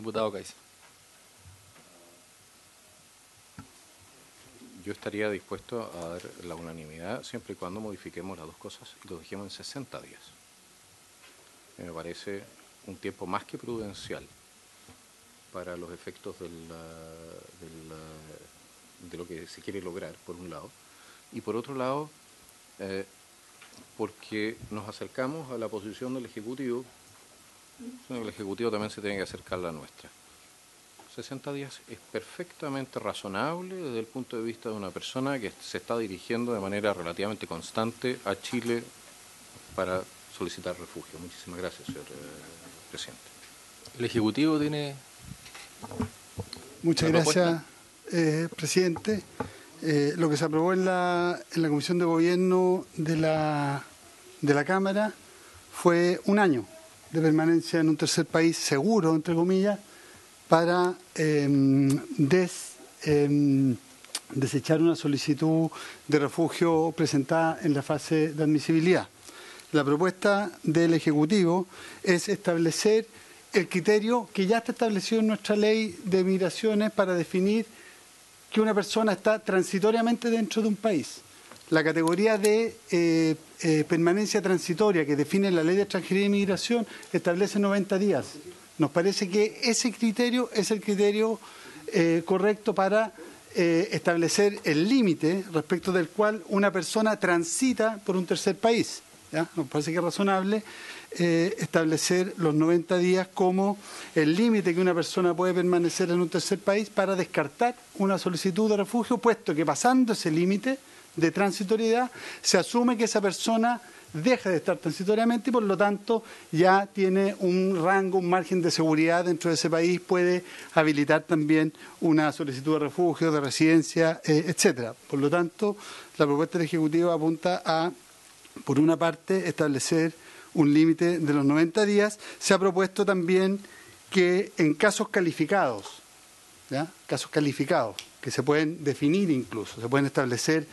Diputado Caiza. Yo estaría dispuesto a dar la unanimidad siempre y cuando modifiquemos las dos cosas y lo dejemos en 60 días. Me parece un tiempo más que prudencial para los efectos de lo que se quiere lograr, por un lado, y por otro lado, porque nos acercamos a la posición del Ejecutivo, el Ejecutivo también se tiene que acercar a la nuestra. 60 días es perfectamente razonable desde el punto de vista de una persona que se está dirigiendo de manera relativamente constante a Chile para solicitar refugio. Muchísimas gracias, señor presidente. El Ejecutivo tiene... Muchas gracias, presidente. Lo que se aprobó en la Comisión de Gobierno de la Cámara fue 1 año de permanencia en un tercer país seguro, entre comillas, para desechar una solicitud de refugio presentada en la fase de admisibilidad. La propuesta del Ejecutivo es establecer el criterio que ya está establecido en nuestra ley de migraciones para definir que una persona está transitoriamente dentro de un país. La categoría de permanencia transitoria que define la Ley de Extranjería e Inmigración establece 90 días. Nos parece que ese criterio es el criterio correcto para establecer el límite respecto del cual una persona transita por un tercer país, ¿ya? Nos parece que es razonable establecer los 90 días como el límite que una persona puede permanecer en un tercer país para descartar una solicitud de refugio, puesto que pasando ese límite de transitoriedad se asume que esa persona deja de estar transitoriamente y por lo tanto ya tiene un rango, un margen de seguridad dentro de ese país, puede habilitar también una solicitud de refugio, de residencia, etcétera. Por lo tanto, la propuesta del Ejecutivo apunta a, por una parte, establecer un límite de los 90 días. Se ha propuesto también que en casos calificados, ¿ya? Casos calificados, que se pueden definir incluso, se pueden establecer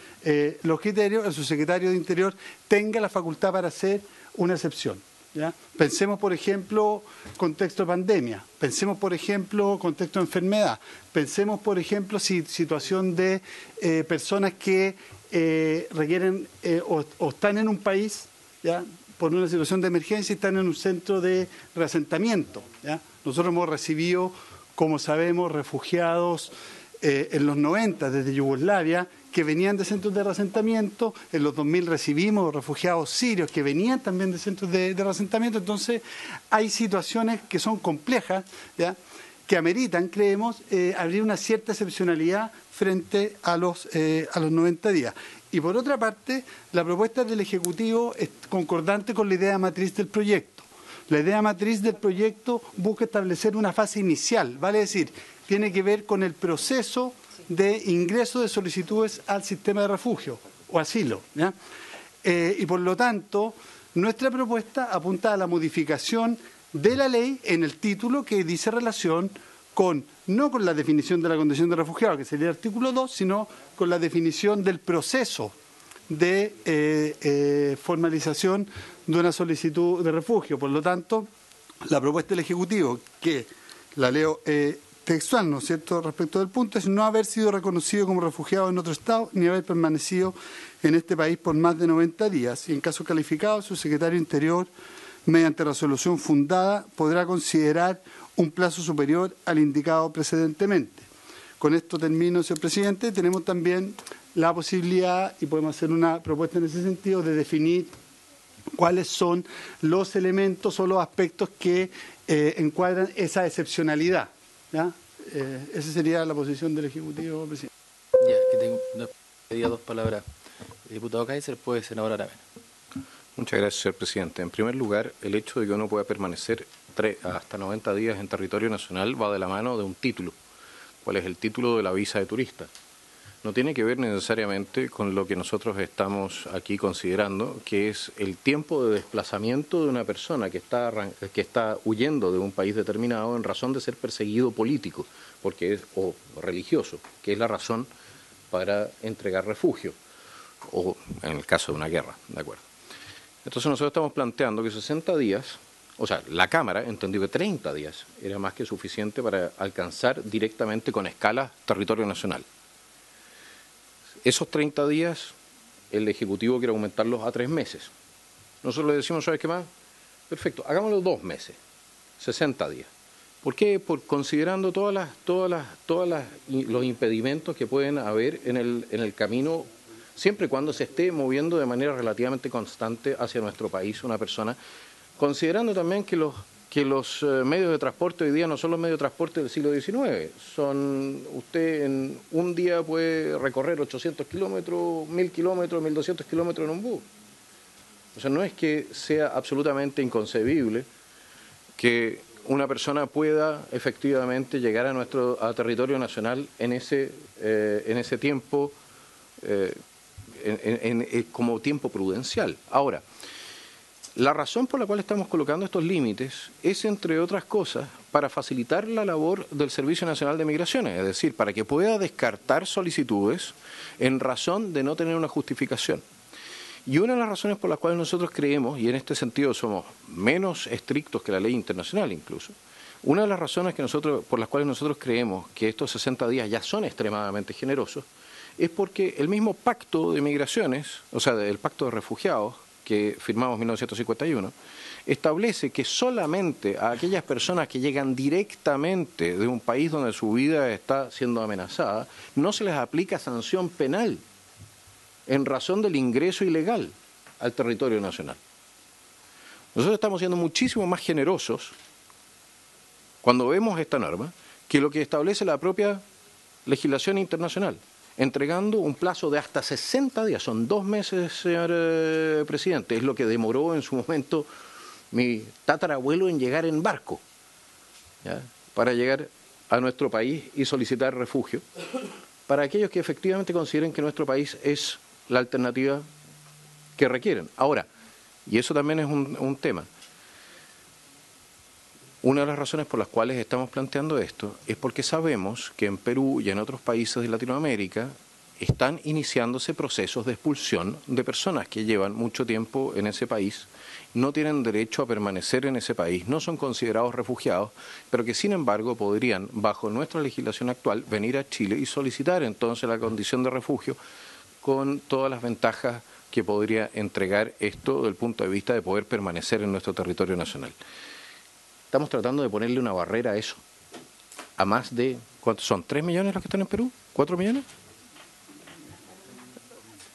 los criterios, el subsecretario de Interior tenga la facultad para hacer una excepción, ¿ya? Pensemos, por ejemplo, contexto de pandemia, pensemos, por ejemplo, contexto de enfermedad, pensemos, por ejemplo, situación de personas que requieren o están en un país, ¿ya?, por una situación de emergencia y están en un centro de reasentamiento, ¿ya? Nosotros hemos recibido, como sabemos, refugiados en los 90 desde Yugoslavia que venían de centros de reasentamiento. En los 2000 recibimos refugiados sirios que venían también de centros de reasentamiento. Entonces hay situaciones que son complejas, ¿ya?, que ameritan, creemos, abrir una cierta excepcionalidad frente a los 90 días. Y por otra parte, la propuesta del Ejecutivo es concordante con la idea matriz del proyecto. La idea matriz del proyecto busca establecer una fase inicial, vale decir, tiene que ver con el proceso de ingreso de solicitudes al sistema de refugio o asilo, ¿ya? Y por lo tanto, nuestra propuesta apunta a la modificación de la ley en el título que dice relación con, no con la definición de la condición de refugiado, que sería el artículo 2, sino con la definición del proceso de formalización de una solicitud de refugio. Por lo tanto, la propuesta del Ejecutivo, que la leo textual, ¿no es cierto?, respecto del punto, es no haber sido reconocido como refugiado en otro Estado ni haber permanecido en este país por más de 90 días. Y en caso calificado, su secretario Interior, mediante resolución fundada, podrá considerar un plazo superior al indicado precedentemente. Con esto termino, señor presidente. Tenemos también la posibilidad, y podemos hacer una propuesta en ese sentido, de definir cuáles son los elementos o los aspectos que encuadran esa excepcionalidad, ¿ya? Esa sería la posición del Ejecutivo, presidente. Ya, que pedía 2 palabras. El diputado Caiza, después el senador Aravena. Muchas gracias, señor presidente. En primer lugar, el hecho de que uno pueda permanecer hasta 90 días en territorio nacional va de la mano de un título. ¿Cuál es el título de la visa de turista? No tiene que ver necesariamente con lo que nosotros estamos aquí considerando, que es el tiempo de desplazamiento de una persona que está huyendo de un país determinado en razón de ser perseguido político o religioso, que es la razón para entregar refugio, o en el caso de una guerra, ¿de acuerdo? Entonces nosotros estamos planteando que 60 días O sea, la Cámara entendió que 30 días era más que suficiente para alcanzar directamente con escala territorio nacional. Esos 30 días, el Ejecutivo quiere aumentarlos a 3 meses. Nosotros le decimos, ¿sabes qué más? Perfecto, hagámoslo 2 meses, 60 días. ¿Por qué? Considerando los impedimentos que pueden haber en el camino, siempre y cuando se esté moviendo de manera relativamente constante hacia nuestro país una persona, considerando también que los medios de transporte hoy día no son los medios de transporte del siglo XIX. Usted en un día puede recorrer 800 kilómetros, 1000 kilómetros, 1200 kilómetros en un bus. O sea, no es que sea absolutamente inconcebible que una persona pueda efectivamente llegar a territorio nacional en ese tiempo, como tiempo prudencial. Ahora, la razón por la cual estamos colocando estos límites es, entre otras cosas, para facilitar la labor del Servicio Nacional de Migraciones, es decir, para que pueda descartar solicitudes en razón de no tener una justificación. Y una de las razones por las cuales nosotros creemos, y en este sentido somos menos estrictos que la ley internacional incluso, una de las razones por las cuales nosotros creemos que estos 60 días ya son extremadamente generosos, es porque el mismo pacto de migraciones, o sea, el pacto de refugiados que firmamos en 1951, establece que solamente a aquellas personas que llegan directamente de un país donde su vida está siendo amenazada, no se les aplica sanción penal en razón del ingreso ilegal al territorio nacional. Nosotros estamos siendo muchísimo más generosos cuando vemos esta norma que lo que establece la propia legislación internacional, entregando un plazo de hasta 60 días, son 2 meses, señor presidente, es lo que demoró en su momento mi tatarabuelo en llegar en barco, ¿ya?, para llegar a nuestro país y solicitar refugio, para aquellos que efectivamente consideren que nuestro país es la alternativa que requieren. Ahora, y eso también es un tema, una de las razones por las cuales estamos planteando esto es porque sabemos que en Perú y en otros países de Latinoamérica están iniciándose procesos de expulsión de personas que llevan mucho tiempo en ese país, no tienen derecho a permanecer en ese país, no son considerados refugiados, pero que sin embargo podrían, bajo nuestra legislación actual, venir a Chile y solicitar entonces la condición de refugio con todas las ventajas que podría entregar esto desde el punto de vista de poder permanecer en nuestro territorio nacional. Estamos tratando de ponerle una barrera a eso, a más de, ¿cuántos son? ¿3 millones los que están en Perú? ¿4 millones?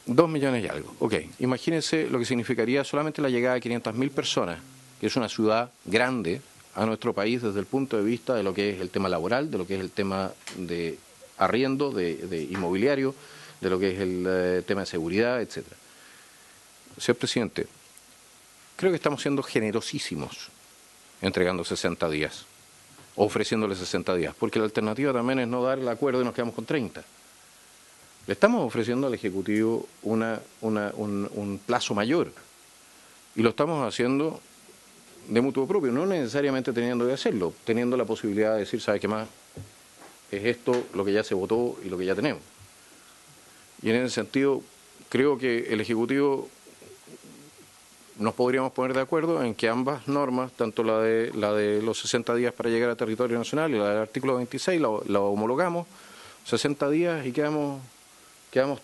2 millones y algo. Ok, imagínense lo que significaría solamente la llegada de 500.000 personas, que es una ciudad grande a nuestro país desde el punto de vista de lo que es el tema laboral, de lo que es el tema de arriendo, de inmobiliario, de lo que es el tema de seguridad, etcétera. Señor presidente, creo que estamos siendo generosísimos entregando 60 días, ofreciéndole 60 días, porque la alternativa también es no dar el acuerdo y nos quedamos con 30. Le estamos ofreciendo al Ejecutivo un plazo mayor y lo estamos haciendo de mutuo propio, no necesariamente teniendo que hacerlo, teniendo la posibilidad de decir, ¿sabe qué más? Es esto lo que ya se votó y lo que ya tenemos. Y en ese sentido, creo que el Ejecutivo nos podríamos poner de acuerdo en que ambas normas, tanto la de los 60 días para llegar a territorio nacional y la del artículo 26, la homologamos, 60 días y quedamos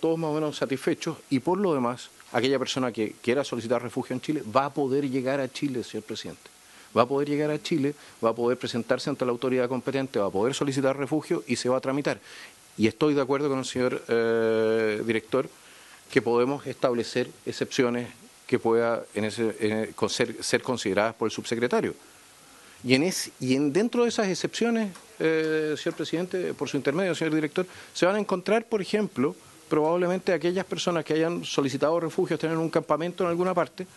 todos más o menos satisfechos, y por lo demás, aquella persona que quiera solicitar refugio en Chile va a poder llegar a Chile, señor presidente. Va a poder llegar a Chile, va a poder presentarse ante la autoridad competente, va a poder solicitar refugio y se va a tramitar. Y estoy de acuerdo con el señor director que podemos establecer excepciones que pueda ser consideradas por el subsecretario. Dentro de esas excepciones, señor presidente, por su intermedio, señor director, se van a encontrar, por ejemplo, probablemente aquellas personas que hayan solicitado refugio, tener un campamento en alguna parte,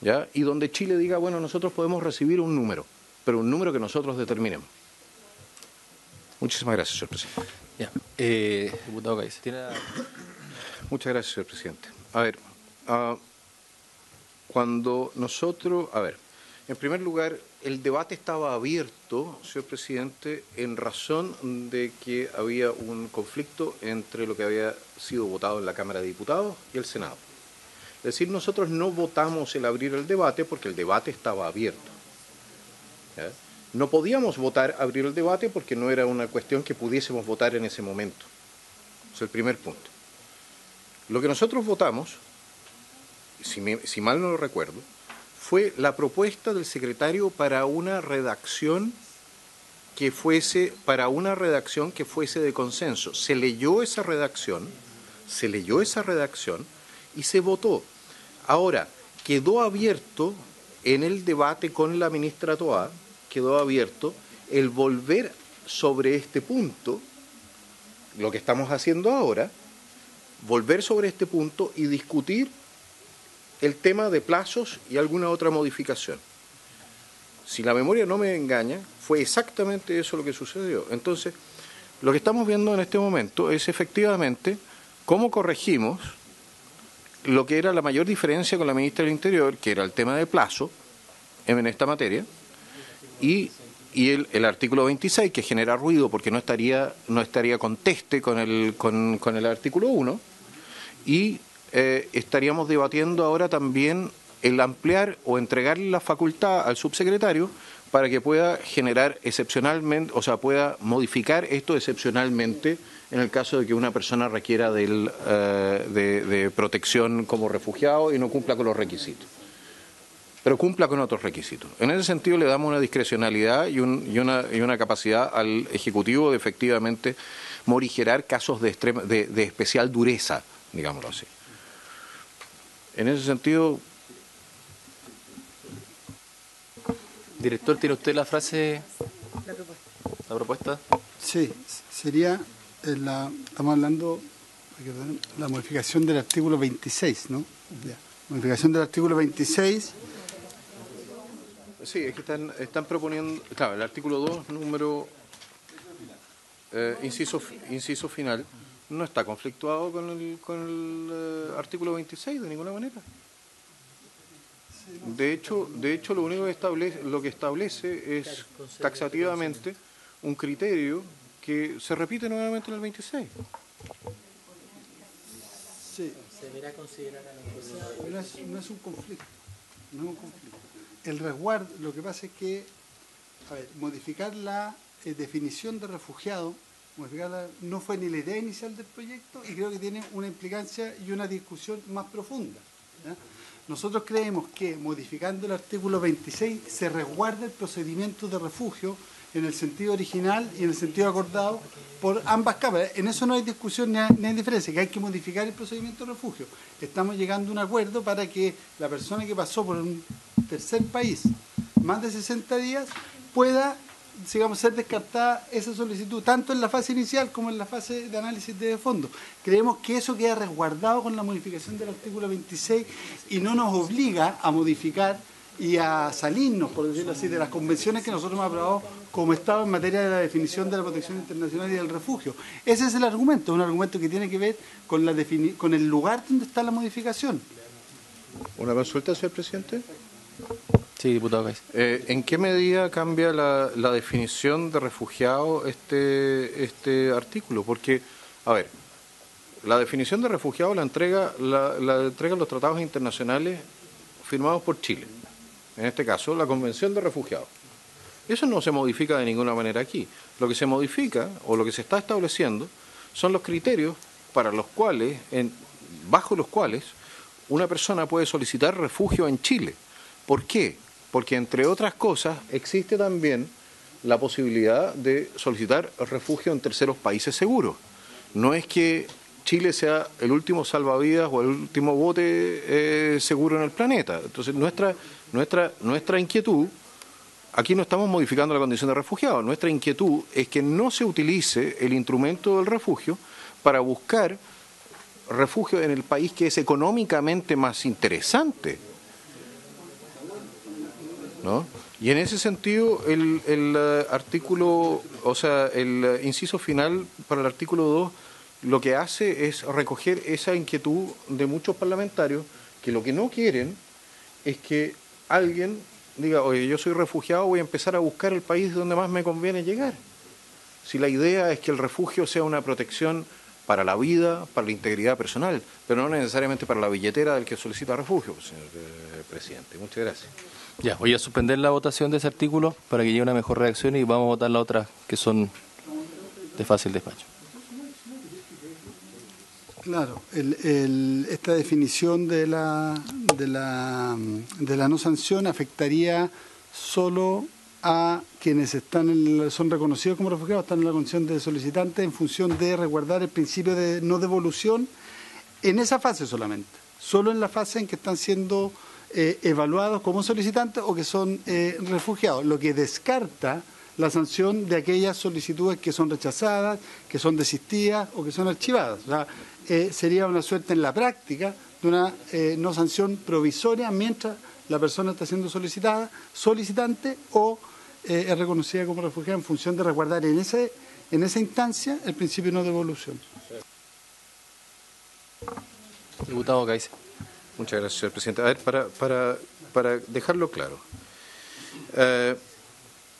¿ya?, y donde Chile diga, bueno, nosotros podemos recibir un número, pero un número que nosotros determinemos. Muchísimas gracias, señor presidente. Ya. Diputado Cáiz, ¿tiene la... Muchas gracias, señor presidente. A ver, cuando nosotros... A ver, en primer lugar, el debate estaba abierto, señor presidente, en razón de que había un conflicto entre lo que había sido votado en la Cámara de Diputados y el Senado. Es decir, nosotros no votamos el abrir el debate porque el debate estaba abierto. ¿ya? No podíamos votar, abrir el debate, porque no era una cuestión que pudiésemos votar en ese momento. Es el primer punto. Lo que nosotros votamos, si mal no lo recuerdo, fue la propuesta del secretario para una redacción que fuese de consenso. Se leyó esa redacción y se votó. Ahora, quedó abierto en el debate con la ministra Toá, quedó abierto el volver sobre este punto, lo que estamos haciendo ahora, volver sobre este punto y discutir el tema de plazos y alguna otra modificación. Si la memoria no me engaña, fue exactamente eso lo que sucedió. Entonces, lo que estamos viendo en este momento es efectivamente cómo corregimos lo que era la mayor diferencia con la ministra del Interior, que era el tema de plazo en esta materia, y el artículo 26, que genera ruido porque no estaría conteste con el artículo 1, y estaríamos debatiendo ahora también el ampliar o entregarle la facultad al subsecretario para que pueda generar excepcionalmente, o sea, pueda modificar esto excepcionalmente en el caso de que una persona requiera de protección como refugiado y no cumpla con los requisitos, pero cumpla con otros requisitos. En ese sentido le damos una discrecionalidad y una capacidad al Ejecutivo de efectivamente morigerar casos de especial dureza, digámoslo así. En ese sentido... Director, ¿tiene usted la frase? La propuesta. Sí, sería, estamos hablando, la modificación del artículo 26, ¿no? Ya. Modificación del artículo 26. Sí, es que están proponiendo, claro, el artículo 2, número, inciso final, no está conflictuado con el artículo 26 de ninguna manera. De hecho, lo único que establece es taxativamente un criterio que se repite nuevamente en el 26. Sí. Se deberá considerar a la No es un conflicto. No es un conflicto. El resguardo, lo que pasa es que, a ver, modificar la definición de refugiado, no fue ni la idea inicial del proyecto y creo que tiene una implicancia y una discusión más profunda, ¿ya? Nosotros creemos que modificando el artículo 26 se resguarda el procedimiento de refugio en el sentido original y en el sentido acordado por ambas cámaras. En eso no hay discusión ni hay diferencia, que hay que modificar el procedimiento de refugio. Estamos llegando a un acuerdo para que la persona que pasó por un tercer país más de 60 días pueda, digamos, ser descartada esa solicitud, tanto en la fase inicial como en la fase de análisis de fondo. Creemos que eso queda resguardado con la modificación del artículo 26 y no nos obliga a modificar y a salirnos, por decirlo así, de las convenciones que nosotros hemos aprobado como Estado en materia de la definición de la protección internacional y del refugio. Ese es el argumento, un argumento que tiene que ver con el lugar donde está la modificación. ¿Una consulta, señor presidente? Sí, diputado Kaiser. ¿En qué medida cambia la definición de refugiado este artículo? Porque, a ver, la definición de refugiado la entregan los tratados internacionales firmados por Chile. En este caso, la Convención de Refugiados. Eso no se modifica de ninguna manera aquí. Lo que se modifica, o lo que se está estableciendo, son los criterios para los cuales, bajo los cuales, una persona puede solicitar refugio en Chile. ¿Por qué? Porque, entre otras cosas, existe también la posibilidad de solicitar refugio en terceros países seguros. No es que Chile sea el último salvavidas o el último bote seguro en el planeta. Entonces, nuestra inquietud, aquí no estamos modificando la condición de refugiado, nuestra inquietud es que no se utilice el instrumento del refugio para buscar refugio en el país que es económicamente más interesante, ¿no? Y en ese sentido, el artículo, o sea, el inciso final para el artículo 2, lo que hace es recoger esa inquietud de muchos parlamentarios que lo que no quieren es que alguien diga, oye, yo soy refugiado, voy a empezar a buscar el país donde más me conviene llegar. Si la idea es que el refugio sea una protección para la vida, para la integridad personal, pero no necesariamente para la billetera del que solicita refugio, señor presidente. Muchas gracias. Ya, voy a suspender la votación de ese artículo para que llegue una mejor reacción y vamos a votar las otras que son de fácil despacho. Claro, esta definición de la no sanción afectaría solo a quienes son reconocidos como refugiados, están en la condición de solicitantes en función de resguardar el principio de no devolución en esa fase solamente, solo en la fase en que están siendo evaluados como solicitantes o que son refugiados, lo que descarta la sanción de aquellas solicitudes que son rechazadas, que son desistidas o que son archivadas. O sea, sería una suerte en la práctica de una no sanción provisoria mientras la persona está siendo solicitante o es reconocida como refugiada en función de resguardar en esa instancia el principio de no devolución. Diputado Kaiser. Muchas gracias, señor presidente. A ver, para dejarlo claro,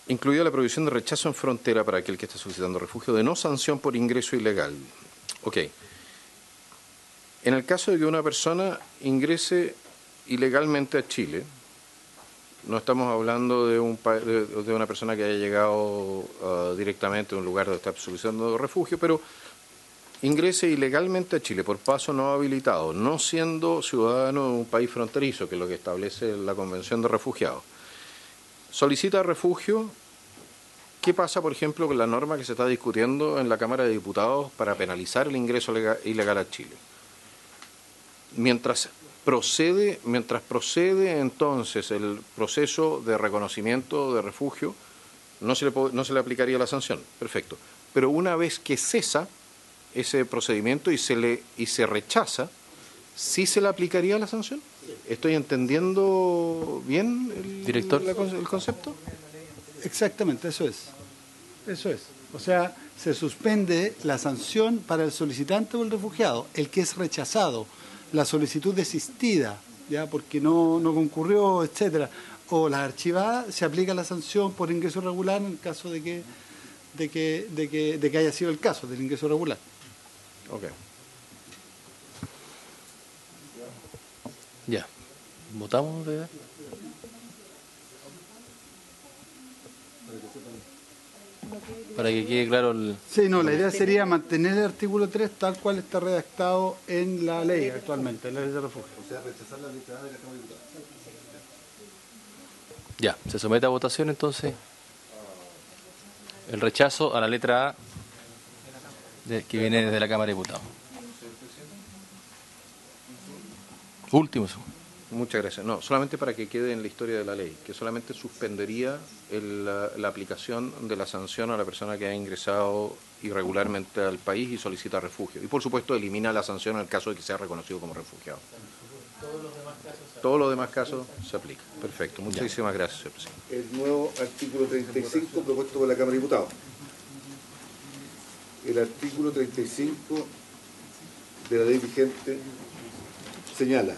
incluida la prohibición de rechazo en frontera para aquel que está solicitando refugio de no sanción por ingreso ilegal. Ok. En el caso de que una persona ingrese ilegalmente a Chile, no estamos hablando de una persona que haya llegado directamente a un lugar donde está solicitando refugio, pero ingrese ilegalmente a Chile por paso no habilitado, no siendo ciudadano de un país fronterizo, que es lo que establece la Convención de Refugiados. Solicita refugio. ¿Qué pasa, por ejemplo, con la norma que se está discutiendo en la Cámara de Diputados para penalizar el ingreso ilegal a Chile? Mientras procede entonces el proceso de reconocimiento de refugio, no se le aplicaría la sanción. Perfecto. Pero una vez que cesa ese procedimiento y se rechaza, ¿sí se le aplicaría la sanción? ¿Estoy entendiendo bien el concepto? Exactamente, eso es. Eso es. O sea, se suspende la sanción para el solicitante o el refugiado, el que es rechazado, la solicitud desistida, ya porque no concurrió, etcétera, o la archivada, se aplica la sanción por ingreso irregular en el caso de que haya sido el caso del ingreso irregular. Ok. Ya. ¿Votamos? Para que quede claro el... Sí, no, la idea sería mantener el artículo 3 tal cual está redactado en la ley actualmente, en la ley de refugio. O sea, rechazar la letra A de la Cámara de Diputados. Ya, se somete a votación entonces el rechazo a la letra A que viene desde la Cámara de Diputados. Último. Muchas gracias. No, solamente para que quede en la historia de la ley, que solamente suspendería la aplicación de la sanción a la persona que ha ingresado irregularmente al país y solicita refugio. Y por supuesto elimina la sanción en el caso de que sea reconocido como refugiado. Todos los demás casos se aplican. Perfecto. Muchísimas gracias, señor presidente. El nuevo artículo 35 propuesto por la Cámara de Diputados. El artículo 35 de la ley vigente señala: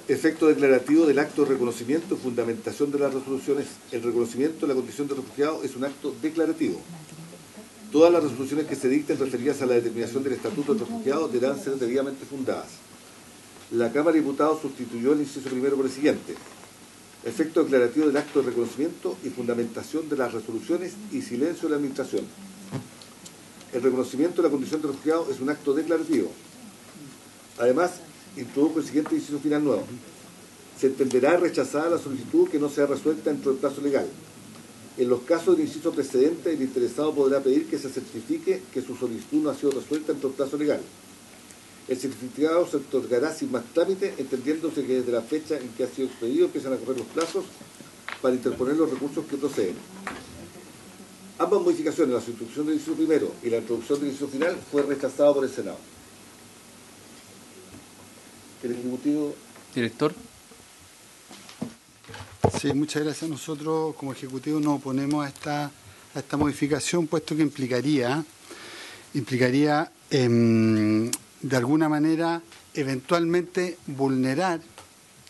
efecto declarativo del acto de reconocimiento y fundamentación de las resoluciones. El reconocimiento de la condición de refugiado es un acto declarativo. Todas las resoluciones que se dicten referidas a la determinación del estatuto del refugiado deberán ser debidamente fundadas. La Cámara de Diputados sustituyó el inciso primero por el siguiente: efecto declarativo del acto de reconocimiento y fundamentación de las resoluciones y silencio de la Administración. El reconocimiento de la condición de refugiado es un acto declarativo. Además, introdujo el siguiente inciso final nuevo: se entenderá rechazada la solicitud que no sea resuelta dentro del plazo legal. En los casos del inciso precedente, el interesado podrá pedir que se certifique que su solicitud no ha sido resuelta dentro del plazo legal. El certificado se otorgará sin más trámite, entendiéndose que desde la fecha en que ha sido expedido empiezan a correr los plazos para interponer los recursos que proceden. Ambas modificaciones, la sustitución del inciso primero y la introducción del inciso final, fue rechazado por el Senado. El Ejecutivo. Director. Sí, muchas gracias. Nosotros como Ejecutivo nos oponemos a esta modificación, puesto que implicaría de alguna manera eventualmente vulnerar,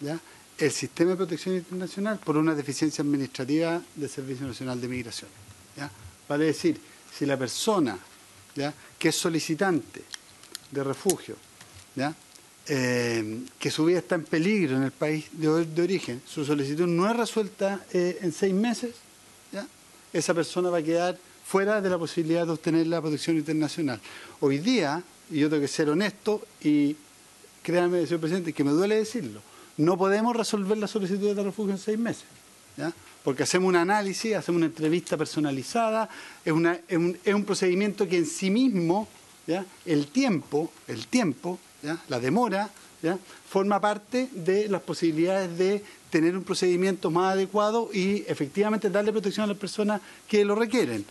¿ya?, el sistema de protección internacional por una deficiencia administrativa del Servicio Nacional de Migración, ¿ya? Vale decir, si la persona, ¿ya?, que es solicitante de refugio, ¿ya?, que su vida está en peligro en el país de origen, su solicitud no es resuelta en 6 meses, ¿ya? Esa persona va a quedar fuera de la posibilidad de obtener la protección internacional. Hoy día, y yo tengo que ser honesto, y créanme, señor presidente, que me duele decirlo, no podemos resolver la solicitud de refugio en 6 meses, ¿ya? Porque hacemos un análisis, hacemos una entrevista personalizada, es un procedimiento que en sí mismo, ¿ya? El tiempo, ¿ya? La demora, ¿ya? Forma parte de las posibilidades de tener un procedimiento más adecuado y efectivamente darle protección a las personas que lo requieren.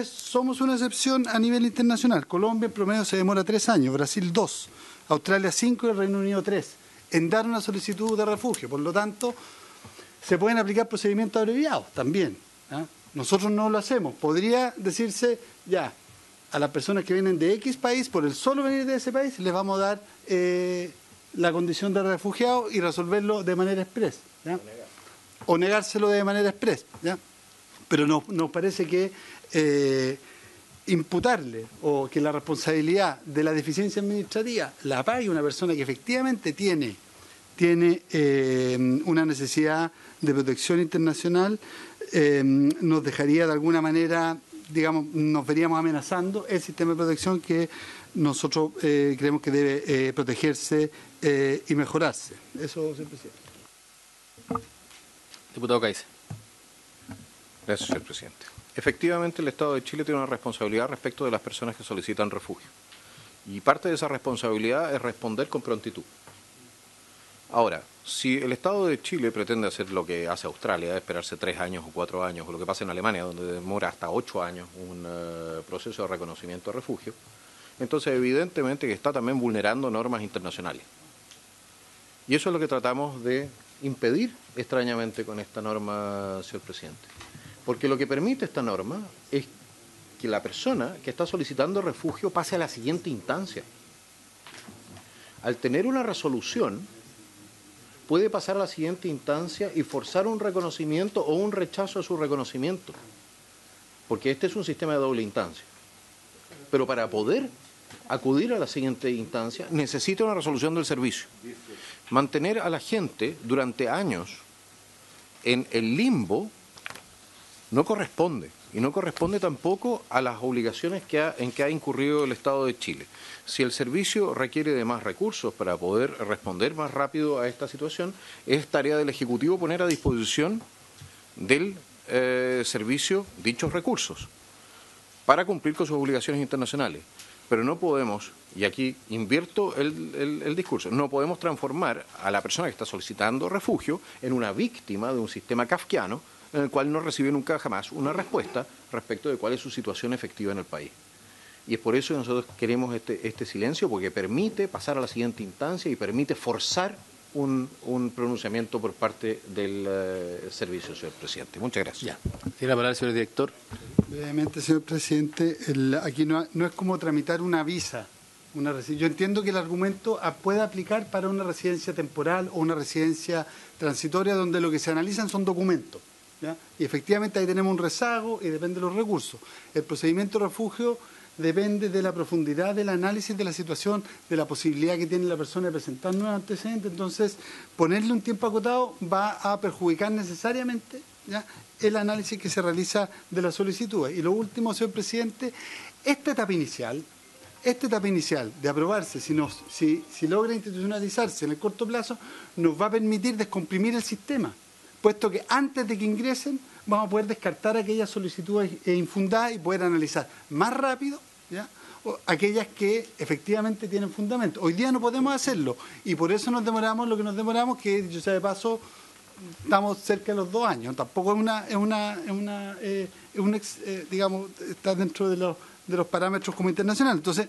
Somos una excepción a nivel internacional. Colombia en promedio se demora 3 años, Brasil 2, Australia 5 y el Reino Unido 3 en dar una solicitud de refugio. Por lo tanto, se pueden aplicar procedimientos abreviados también, ¿eh? Nosotros no lo hacemos. Podría decirse, ya, a las personas que vienen de X país, por el solo venir de ese país, les vamos a dar la condición de refugiado y resolverlo de manera express, ¿ya? O negárselo de manera express, ¿ya? Pero nos parece que imputarle o que la responsabilidad de la deficiencia administrativa la pague una persona que efectivamente tiene una necesidad de protección internacional, nos dejaría de alguna manera, digamos, nos veríamos amenazando el sistema de protección que nosotros creemos que debe protegerse y mejorarse. Eso, señor presidente. Diputado Caice. Gracias, señor presidente. Efectivamente, el Estado de Chile tiene una responsabilidad respecto de las personas que solicitan refugio. Y parte de esa responsabilidad es responder con prontitud. Ahora, si el Estado de Chile pretende hacer lo que hace Australia, esperarse 3 años o 4 años, o lo que pasa en Alemania, donde demora hasta 8 años un proceso de reconocimiento de refugio, entonces evidentemente que está también vulnerando normas internacionales. Y eso es lo que tratamos de impedir extrañamente con esta norma, señor presidente. Porque lo que permite esta norma es que la persona que está solicitando refugio pase a la siguiente instancia. Al tener una resolución, puede pasar a la siguiente instancia y forzar un reconocimiento o un rechazo a su reconocimiento. Porque este es un sistema de doble instancia. Pero para poder acudir a la siguiente instancia, necesita una resolución del servicio. Mantener a la gente durante años en el limbo no corresponde. Y no corresponde tampoco a las obligaciones en que ha incurrido el Estado de Chile. Si el servicio requiere de más recursos para poder responder más rápido a esta situación, es tarea del Ejecutivo poner a disposición del servicio dichos recursos para cumplir con sus obligaciones internacionales. Pero no podemos, y aquí invierto el discurso, no podemos transformar a la persona que está solicitando refugio en una víctima de un sistema kafkiano en el cual no recibe nunca jamás una respuesta respecto de cuál es su situación efectiva en el país. Y es por eso que nosotros queremos este silencio, porque permite pasar a la siguiente instancia y permite forzar un pronunciamiento por parte del servicio, señor presidente. Muchas gracias. Ya. Tiene la palabra el señor director. Brevemente, señor presidente, aquí no es como tramitar una visa. Yo entiendo que el argumento puede aplicar para una residencia temporal o una residencia transitoria donde lo que se analizan son documentos, ¿ya? Y efectivamente ahí tenemos un rezago y depende de los recursos. El procedimiento de refugio depende de la profundidad del análisis de la situación, de la posibilidad que tiene la persona de presentar nuevos antecedentes. Entonces, ponerle un tiempo acotado va a perjudicar necesariamente, ¿ya?, el análisis que se realiza de la solicitud. Y lo último, señor presidente, esta etapa inicial de aprobarse, si logra institucionalizarse en el corto plazo, nos va a permitir descomprimir el sistema, puesto que antes de que ingresen vamos a poder descartar aquellas solicitudes infundadas y poder analizar más rápido, ¿ya?, aquellas que efectivamente tienen fundamento. Hoy día no podemos hacerlo y por eso nos demoramos lo que nos demoramos, que dicho sea de paso, estamos cerca de los 2 años. Tampoco digamos, está dentro de los parámetros como internacional. Entonces,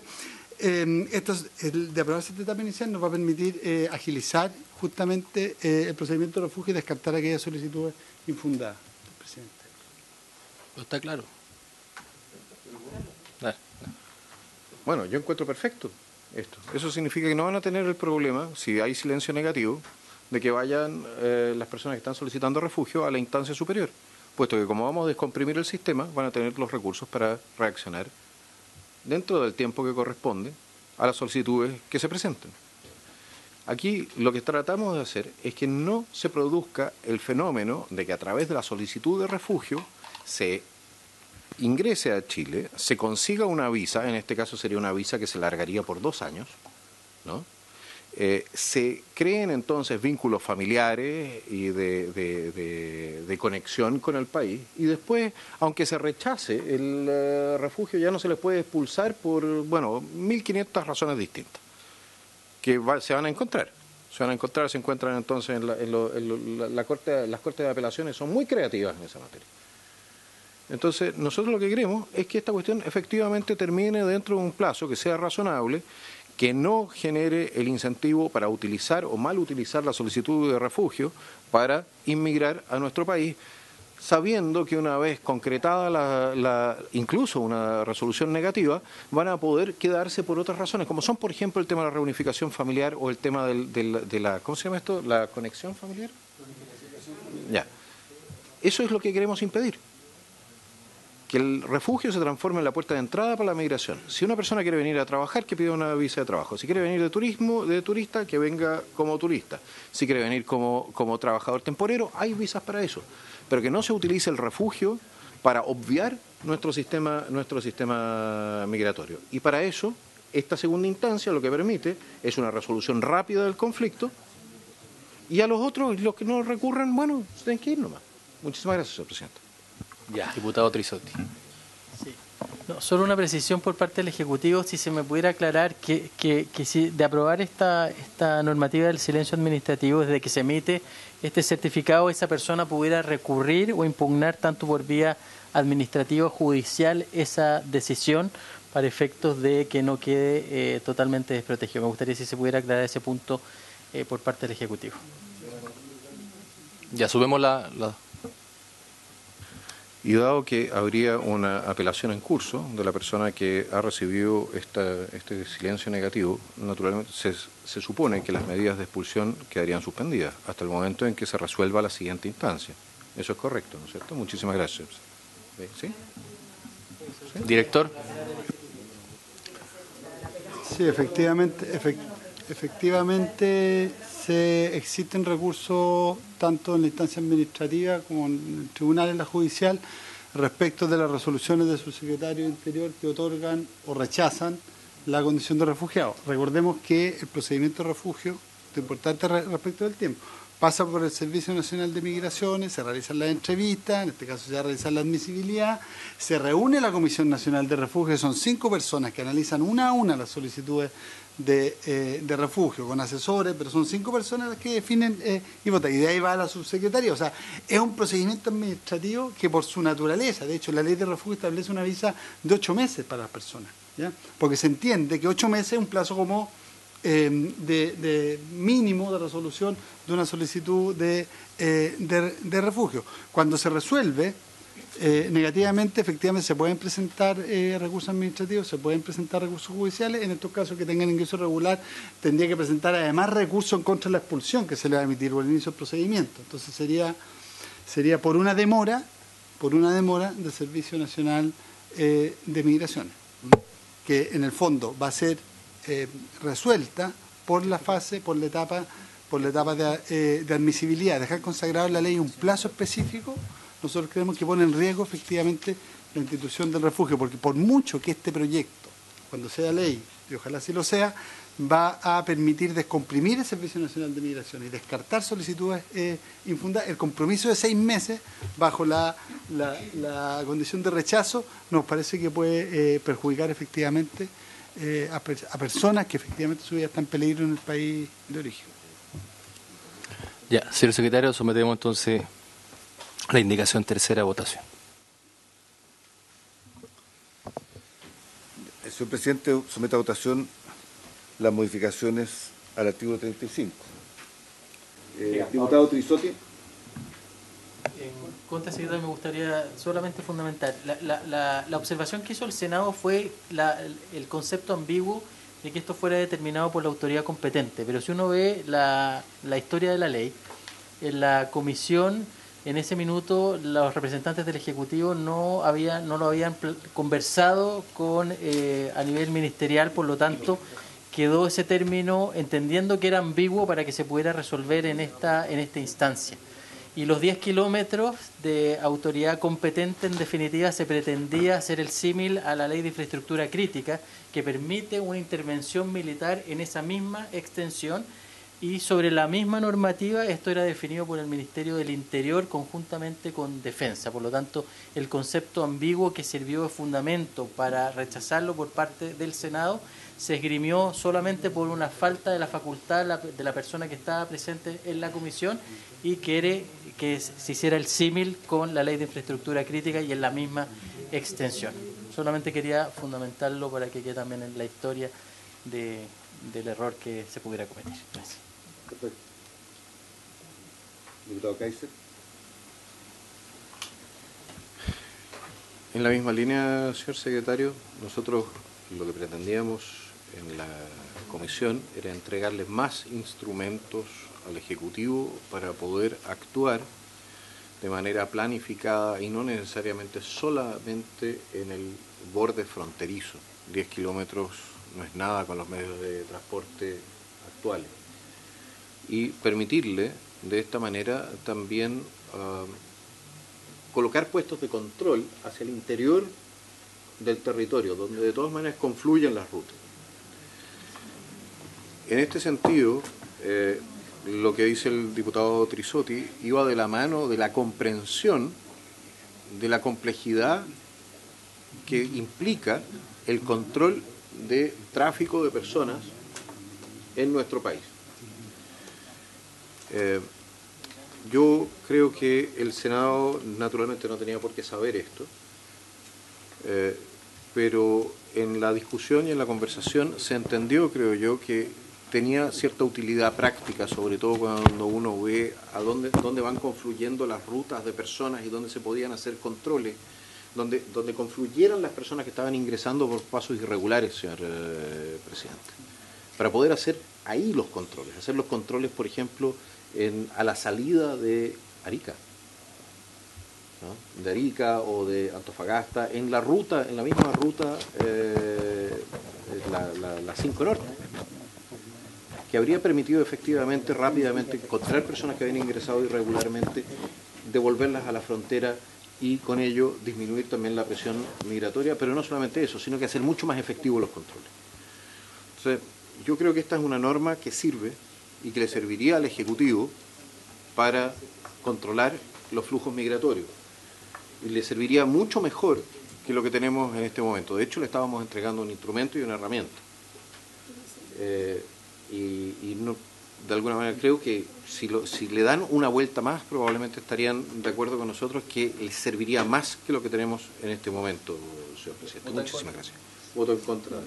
el de aprobarse esta etapa inicial nos va a permitir agilizar justamente el procedimiento de refugio y descartar aquellas solicitudes infundadas. Presidente. ¿No está claro? Bueno, yo encuentro perfecto esto. Eso significa que no van a tener el problema, si hay silencio negativo, de que vayan las personas que están solicitando refugio a la instancia superior, puesto que como vamos a descomprimir el sistema, van a tener los recursos para reaccionar dentro del tiempo que corresponde a las solicitudes que se presenten. Aquí lo que tratamos de hacer es que no se produzca el fenómeno de que a través de la solicitud de refugio se ingrese a Chile, se consiga una visa, en este caso sería una visa que se largaría por 2 años, ¿no? Se creen entonces vínculos familiares y de conexión con el país, y después, aunque se rechace el refugio, ya no se les puede expulsar por, 1500 razones distintas que se van a encontrar. Se encuentran entonces las cortes de apelaciones son muy creativas en esa materia. Entonces, nosotros lo que queremos es que esta cuestión efectivamente termine dentro de un plazo que sea razonable, que no genere el incentivo para utilizar o mal utilizar la solicitud de refugio para inmigrar a nuestro país, sabiendo que una vez concretada incluso una resolución negativa, van a poder quedarse por otras razones, como son, por ejemplo, el tema de la reunificación familiar o el tema de la, ¿cómo se llama esto? ¿La conexión familiar? Ya. Eso es lo que queremos impedir. Que el refugio se transforme en la puerta de entrada para la migración. Si una persona quiere venir a trabajar, que pida una visa de trabajo. Si quiere venir de turista, que venga como turista. Si quiere venir como trabajador temporero, hay visas para eso. Pero que no se utilice el refugio para obviar nuestro sistema migratorio. Y para eso, esta segunda instancia lo que permite es una resolución rápida del conflicto, y a los otros, los que no recurran, se tienen que ir nomás. Muchísimas gracias, señor presidente. Ya, diputado Trisotti. Sí. No, solo una precisión por parte del Ejecutivo, si se me pudiera aclarar que si de aprobar esta normativa del silencio administrativo, desde que se emite este certificado, esa persona pudiera recurrir o impugnar tanto por vía administrativa o judicial esa decisión para efectos de que no quede totalmente desprotegido. Me gustaría si se pudiera aclarar ese punto por parte del Ejecutivo. Ya subimos la... Y dado que habría una apelación en curso de la persona que ha recibido este silencio negativo, naturalmente se supone que las medidas de expulsión quedarían suspendidas hasta el momento en que se resuelva la siguiente instancia. Eso es correcto, ¿no es cierto? Muchísimas gracias. ¿Sí? ¿Sí? Director. Sí, efectivamente existen recursos tanto en la instancia administrativa como en el tribunal, en la judicial, respecto de las resoluciones de su secretario de Interior que otorgan o rechazan la condición de refugiado. Recordemos que el procedimiento de refugio, lo importante respecto del tiempo, pasa por el Servicio Nacional de Migraciones, se realizan las entrevistas, en este caso se va a realizar la admisibilidad, se reúne la Comisión Nacional de Refugio, son 5 personas que analizan una a una las solicitudes de refugio, con asesores, pero son 5 personas las que definen y votan, y de ahí va la subsecretaría. O sea, es un procedimiento administrativo que por su naturaleza, de hecho la ley de refugio establece una visa de 8 meses para las personas, ¿ya? Porque se entiende que 8 meses es un plazo como de mínimo de resolución de una solicitud de refugio. Cuando se resuelve negativamente, efectivamente se pueden presentar recursos administrativos, se pueden presentar recursos judiciales. En estos casos que tengan ingreso regular, tendría que presentar además recursos en contra de la expulsión que se le va a emitir o el inicio del procedimiento. Entonces sería por una demora del Servicio Nacional de Migraciones, que en el fondo va a ser resuelta por la etapa de admisibilidad. Dejar consagrado en la ley un plazo específico, nosotros creemos que pone en riesgo efectivamente la institución del refugio, porque por mucho que este proyecto, cuando sea ley, y ojalá así lo sea, va a permitir descomprimir el Servicio Nacional de Migración y descartar solicitudes infundadas, el compromiso de 6 meses bajo la condición de rechazo nos parece que puede perjudicar efectivamente a personas que efectivamente su vida está en peligro en el país de origen. Ya, señor secretario, sometemos entonces la indicación tercera a votación. Señor presidente, somete a votación las modificaciones al artículo 35. Diputado Trisotti. En contra, secretario, me gustaría solamente fundamentar. La observación que hizo el Senado fue el concepto ambiguo de que esto fuera determinado por la autoridad competente. Pero si uno ve la historia de la ley, en la comisión, en ese minuto, los representantes del Ejecutivo no lo habían conversado a nivel ministerial, por lo tanto, quedó ese término entendiendo que era ambiguo para que se pudiera resolver en esta instancia. Y los 10 kilómetros de autoridad competente, en definitiva, se pretendía hacer el símil a la Ley de Infraestructura Crítica, que permite una intervención militar en esa misma extensión, y sobre la misma normativa esto era definido por el Ministerio del Interior conjuntamente con Defensa. Por lo tanto, el concepto ambiguo que sirvió de fundamento para rechazarlo por parte del Senado se esgrimió solamente por una falta de la facultad de la persona que estaba presente en la comisión y quiere que se hiciera el símil con la Ley de Infraestructura Crítica y en la misma extensión. Solamente quería fundamentarlo para que quede también en la historia del error que se pudiera cometer. Gracias. Perfecto. Diputado Kaiser. En la misma línea, señor secretario, nosotros lo que pretendíamos en la comisión era entregarle más instrumentos al Ejecutivo para poder actuar de manera planificada y no necesariamente solamente en el borde fronterizo. 10 kilómetros no es nada con los medios de transporte actuales. Y permitirle de esta manera también colocar puestos de control hacia el interior del territorio, donde de todas maneras confluyen las rutas. En este sentido, lo que dice el diputado Trisotti iba de la mano de la comprensión de la complejidad que implica el control de tráfico de personas en nuestro país. Yo creo que el Senado naturalmente no tenía por qué saber esto, pero en la discusión y en la conversación se entendió, creo yo, que tenía cierta utilidad práctica, sobre todo cuando uno ve a dónde van confluyendo las rutas de personas y dónde se podían hacer controles, donde confluyeran las personas que estaban ingresando por pasos irregulares, señor presidente, para poder hacer ahí los controles, hacer los controles, por ejemplo, a la salida de Arica, ¿no? De Arica o de Antofagasta, en la misma ruta, la 5 Norte, que habría permitido efectivamente, rápidamente, encontrar personas que habían ingresado irregularmente, devolverlas a la frontera y con ello disminuir también la presión migratoria, pero no solamente eso, sino que hacer mucho más efectivos los controles. Entonces, yo creo que esta es una norma que sirve y que le serviría al Ejecutivo para controlar los flujos migratorios. Y le serviría mucho mejor que lo que tenemos en este momento. De hecho, le estábamos entregando un instrumento y una herramienta. De alguna manera creo que si le dan una vuelta más, probablemente estarían de acuerdo con nosotros que les serviría más que lo que tenemos en este momento, señor presidente. Muchísimas gracias. Voto en contra.